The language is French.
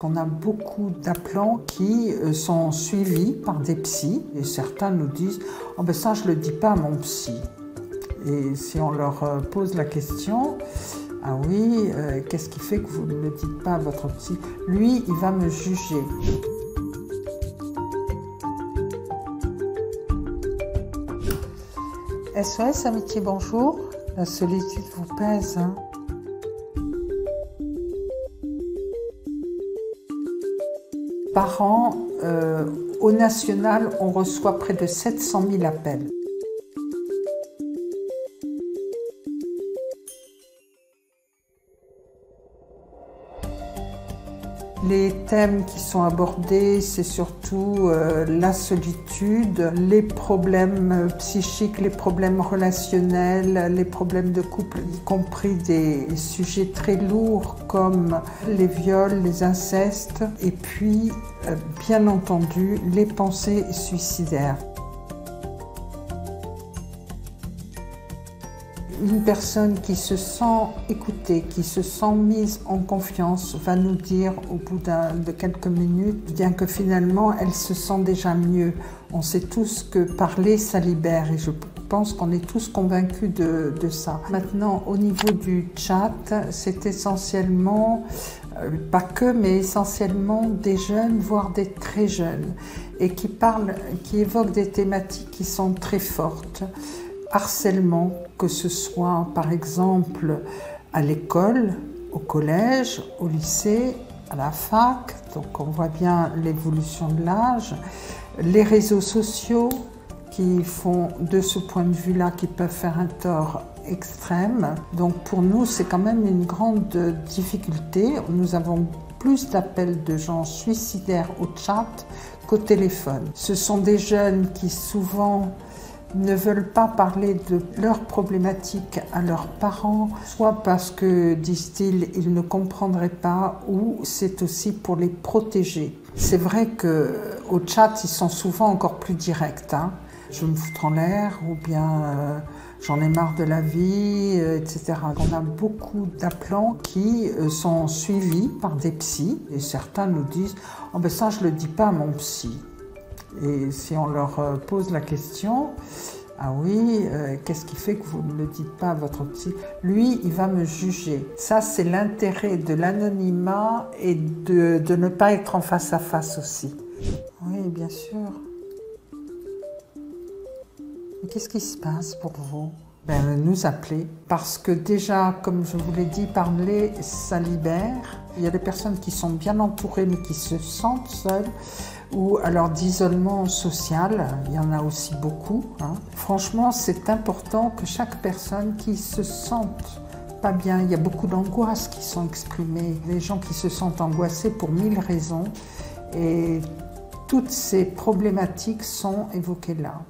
On a beaucoup d'appelants qui sont suivis par des psys et certains nous disent « Oh ben ça je le dis pas à mon psy ». Et si on leur pose la question « Ah oui, qu'est-ce qui fait que vous ne le dites pas à votre psy ?» Lui, il va me juger. SOS Amitié, bonjour. La solitude vous pèse, hein? Par an, au national, on reçoit près de 700 000 appels. Les thèmes qui sont abordés, c'est surtout la solitude, les problèmes psychiques, les problèmes relationnels, les problèmes de couple, y compris des sujets très lourds comme les viols, les incestes, et puis, bien entendu, les pensées suicidaires. Une personne qui se sent écoutée, qui se sent mise en confiance, va nous dire au bout de quelques minutes, bien que finalement elle se sent déjà mieux. On sait tous que parler, ça libère et je pense qu'on est tous convaincus de ça. Maintenant, au niveau du chat, c'est essentiellement, pas que, mais essentiellement des jeunes, voire des très jeunes, et qui évoquent des thématiques qui sont très fortes. Harcèlement, que ce soit par exemple à l'école, au collège, au lycée, à la fac, donc on voit bien l'évolution de l'âge, les réseaux sociaux qui font de ce point de vue-là, qui peuvent faire un tort extrême. Donc pour nous, c'est quand même une grande difficulté. Nous avons plus d'appels de gens suicidaires au chat qu'au téléphone. Ce sont des jeunes qui souvent ne veulent pas parler de leurs problématiques à leurs parents, soit parce que, disent-ils, ils ne comprendraient pas, ou c'est aussi pour les protéger. C'est vrai qu'au chat, ils sont souvent encore plus directs. Hein. Je me foutre en l'air, ou bien j'en ai marre de la vie, etc. On a beaucoup d'appelants qui sont suivis par des psys, et certains nous disent « Oh ben ça, je le dis pas à mon psy ». Et si on leur pose la question, « Ah oui, qu'est-ce qui fait que vous ne le dites pas à votre psy ?» Lui, il va me juger. Ça, c'est l'intérêt de l'anonymat et de ne pas être en face à face aussi. Oui, bien sûr. Mais qu'est-ce qui se passe pour vous? Ben, nous appeler, parce que déjà, comme je vous l'ai dit, parler, ça libère. Il y a des personnes qui sont bien entourées, mais qui se sentent seules, ou alors d'isolement social, il y en a aussi beaucoup. Hein. Franchement, c'est important que chaque personne qui se sente pas bien, il y a beaucoup d'angoisses qui sont exprimées, les gens qui se sentent angoissés pour 1000 raisons, et toutes ces problématiques sont évoquées là.